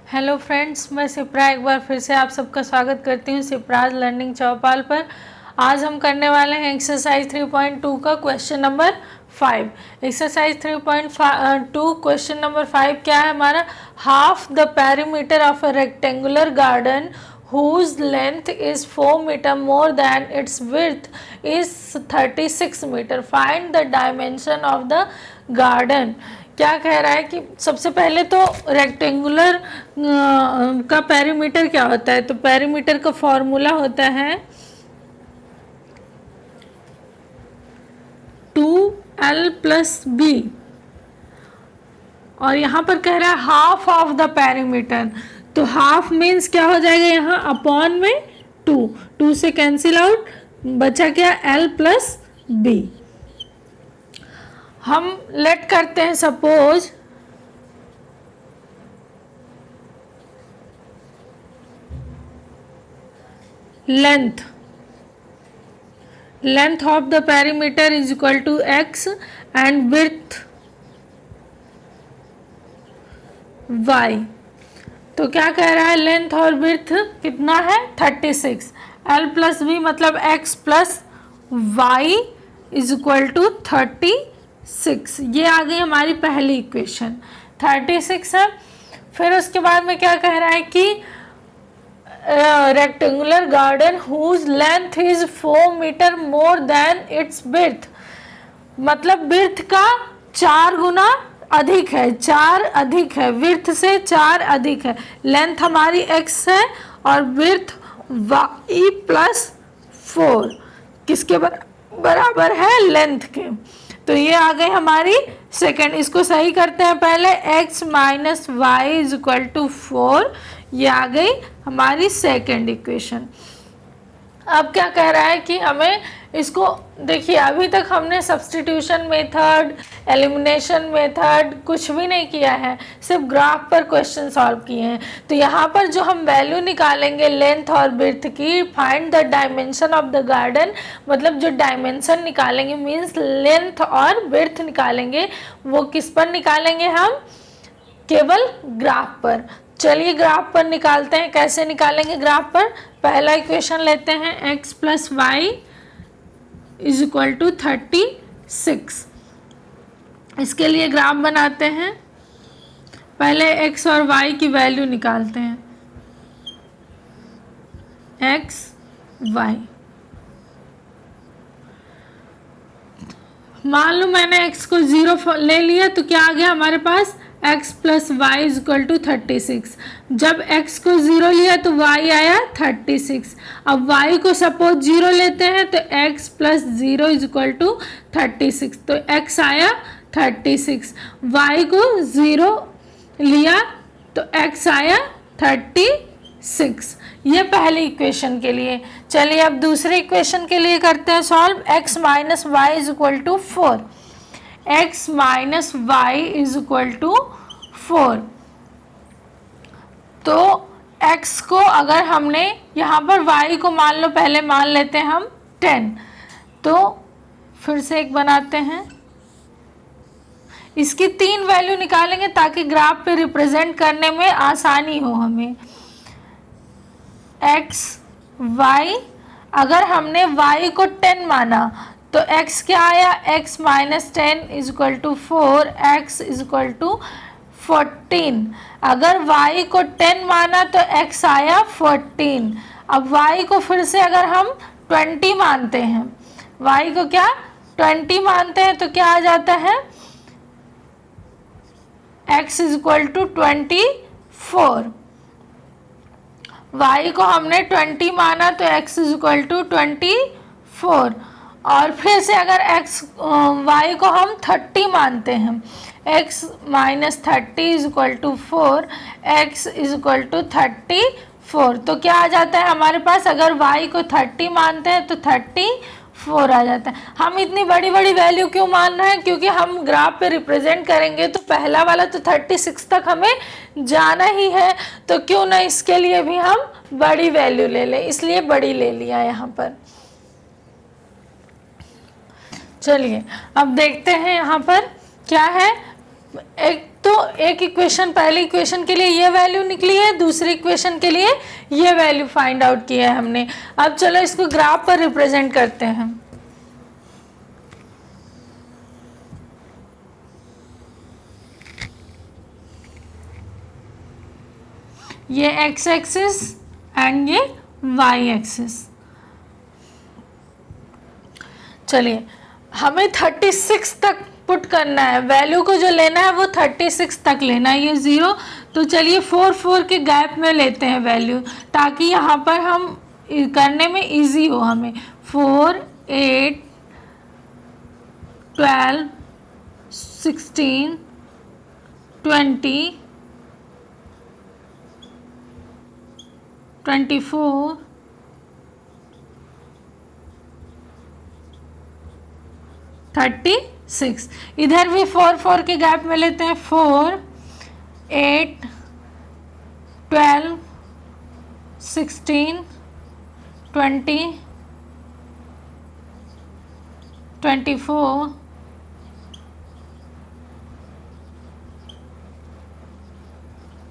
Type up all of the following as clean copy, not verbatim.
Hello friends, मैं सिप्रा एक बार फिर से आप सबका स्वागत करती हूँ सिप्राज लर्निंग चौपाल पर। आज हम करने वाले हैं एक्सरसाइज 3.2 का question number 5। Exercise 3.2 question number 5 क्या है हमारा? Half the perimeter of a rectangular garden whose length is 4 meter more than its width is 36 meter. Find the dimension of the garden. क्या कह रहा है कि सबसे पहले तो रेक्टेंगुलर का पेरीमीटर क्या होता है? तो पेरीमीटर का फॉर्मूला होता है 2l प्लस बी, और यहाँ पर कह रहा है हाफ ऑफ द पेरीमीटर। तो हाफ मीन्स क्या हो जाएगा यहाँ? अपॉन में 2 से कैंसिल आउट, बचा क्या? l plus B. हम लेट करते हैं suppose length of the perimeter is equal to x and width y। तो क्या कह रहा है? लेंथ और विड्थ कितना है? 36। l प्लस बी मतलब x plus y is equal to 36। ये आ गई हमारी पहली इक्वेशन। 36 है। फिर उसके बाद में क्या कह रहा है कि rectangular garden whose length is 4 metre more than its width, मतलब विड्थ का 4 गुना अधिक है, 4 अधिक है, विड्थ से 4 अधिक है। लेंथ हमारी x है और विड्थ y प्लस 4 किसके बराबर है? लेंथ के। तो ये आ गई हमारी सेकंड। इसको सही करते हैं पहले। x minus y is equal to 4, ये आ गई हमारी सेकंड इक्वेशन। अब क्या कह रहा है कि हमें इसको देखिए, अभी तक हमने सब्स्टिट्यूशन मेथड, एलिमिनेशन मेथड कुछ भी नहीं किया है, सिर्फ ग्राफ पर क्वेश्चन सॉल्व किए हैं। तो यहाँ पर जो हम वैल्यू निकालेंगे लेंथ और विड्थ की, find the dimension of the garden, मतलब जो डायमेंशन निकालेंगे मीन्स लेंथ और विड्थ निकालेंगे, वो किस पर निकालेंगे हम? केवल ग्राफ पर। चलिए ग्राफ पर निकालते हैं। कैसे निकालेंगे ग्राफ पर? पहला इक्वेशन लेते हैं x plus y is equal to 36। इसके लिए ग्राफ बनाते हैं। पहले x और y की वैल्यू निकालते हैं। x y, मान लो मैंने x को 0 ले लिया, तो क्या आ गया हमारे पास? x plus y is equal to 36। जब x को 0 लिया तो y आया 36। अब y को सपोज 0 लेते हैं तो x plus 0 is equal to 36, तो x आया 36। y को 0 लिया तो x आया 36। ये पहली इक्वेशन के लिए। चलिए अब दूसरी इक्वेशन के लिए करते हैं solve. x minus y is equal to 4। x minus y is equal to 4। तो x को अगर हमने यहाँ पर y को मान लो, पहले मान लेते हैं हम 10, तो फिर से एक बनाते हैं। इसकी 3 वैल्यू निकालेंगे ताकि ग्राफ पे रिप्रेजेंट करने में आसानी हो हमें। x y, अगर हमने y को 10 माना तो x क्या आया? x minus 10 is equal to 4, x is equal to 14। अगर y को 10 माना तो x आया 14। अब y को फिर से अगर हम 20 मानते हैं, y को क्या 20 मानते हैं, तो क्या आ जाता है? x is equal to 24। y को हमने 20 माना तो x इज इक्वल टू 24। और फिर से अगर y को हम 30 मानते हैं, x minus 30 is equal to 4, x is equal to 34। तो क्या आ जाता है हमारे पास? अगर y को 30 मानते हैं तो 34 आ जाता है। हम इतनी बड़ी बड़ी वैल्यू क्यों मान रहे हैं? क्योंकि हम ग्राफ पे रिप्रेजेंट करेंगे तो पहला वाला तो 36 तक हमें जाना ही है, तो क्यों ना इसके लिए भी हम बड़ी वैल्यू ले लें, इसलिए बड़ी ले लिया यहाँ पर। चलिए अब देखते हैं यहाँ पर क्या है। एक तो एक इक्वेशन, पहली इक्वेशन के लिए ये वैल्यू निकली है, दूसरी इक्वेशन के लिए ये वैल्यू फाइंड आउट किया है हमने। अब चलो इसको ग्राफ पर रिप्रेजेंट करते हैं। ये एक्स एक्सिस एंड ये वाई एक्सिस। चलिए हमें 36 तक पुट करना है, वैल्यू को जो लेना है वो 36 तक लेना है, ये 0। तो चलिए 4 4 के गैप में लेते हैं वैल्यू, ताकि यहाँ पर हम करने में इजी हो हमें। 4 8 12 16 20 24 36। इधर भी 4 4 के गैप में लेते हैं। 4 8 12 16 20 24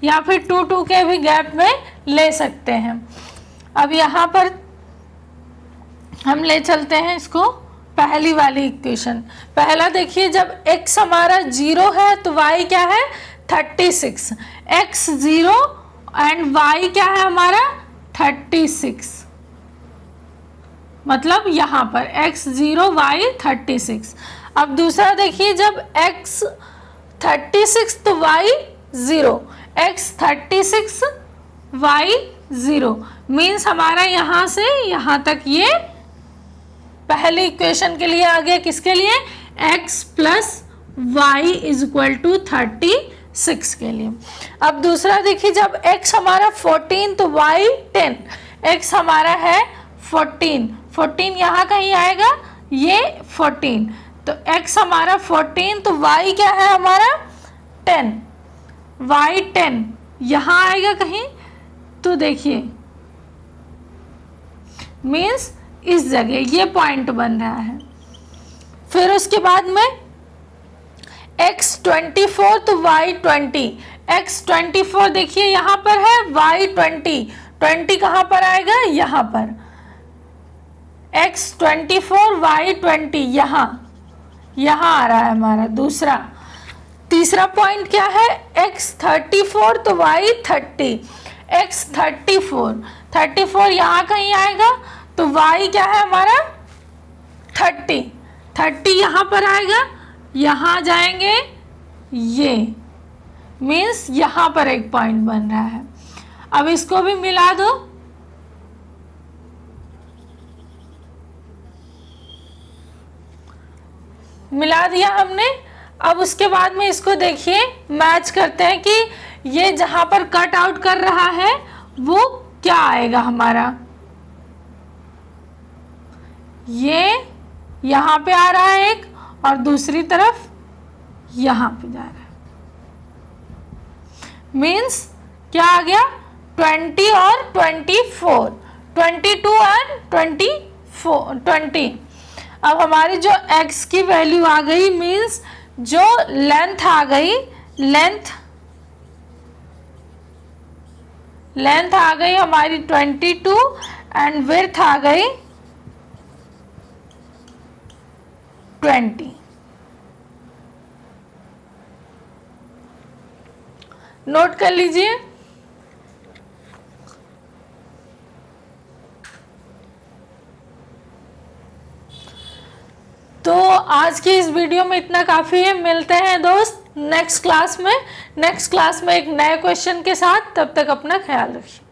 या फिर 2 2 के भी गैप में ले सकते हैं। अब यहाँ पर हम ले चलते हैं इसको पहली वाली इक्वेशन। पहला देखिए, जब x हमारा 0 है तो y क्या है 36, x 0 एंड y क्या है हमारा 36, मतलब यहाँ पर x 0 y 36। अब दूसरा देखिए, जब x 36 तो y 0, x 36 y 0 मीन्स हमारा यहाँ से यहाँ तक ये पहले इक्वेशन के लिए आ गया। किसके लिए? x plus y is equal to 36 के लिए। अब दूसरा देखिए, जब x हमारा 14 तो y 10, x हमारा है 14, 14 यहाँ कहीं आएगा, ये 14, तो x हमारा 14 तो y क्या है हमारा 10, y 10 यहाँ आएगा कहीं, तो देखिए मीन्स इस जगह ये पॉइंट बन रहा है। फिर उसके बाद में x 24 तो y 20, x 24 देखिए यहाँ पर है, y 20, 20 कहाँ पर आएगा यहाँ पर, x 24 y 20 यहाँ आ रहा है हमारा दूसरा। तीसरा पॉइंट क्या है, x 34 तो y 30, x 34 यहाँ कहीं आएगा, तो y क्या है हमारा 30 यहाँ पर आएगा, यहाँ जाएंगे, ये मीन्स यहाँ पर एक पॉइंट बन रहा है। अब इसको भी मिला दो, मिला दिया हमने। अब उसके बाद में इसको देखिए मैच करते हैं कि ये जहाँ पर कट आउट कर रहा है वो क्या आएगा हमारा, ये यहाँ पे आ रहा है एक, और दूसरी तरफ यहाँ पे जा रहा है, मीन्स क्या आ गया 20 और 24, 22 और 20। अब हमारी जो x की वैल्यू आ गई, मीन्स जो लेंथ आ गई, लेंथ आ गई हमारी 22 एंड विड्थ आ गई 20। नोट कर लीजिए। तो आज की इस वीडियो में इतना काफ़ी है। मिलते हैं दोस्त नेक्स्ट क्लास में एक नए क्वेश्चन के साथ। तब तक अपना ख्याल रखिए।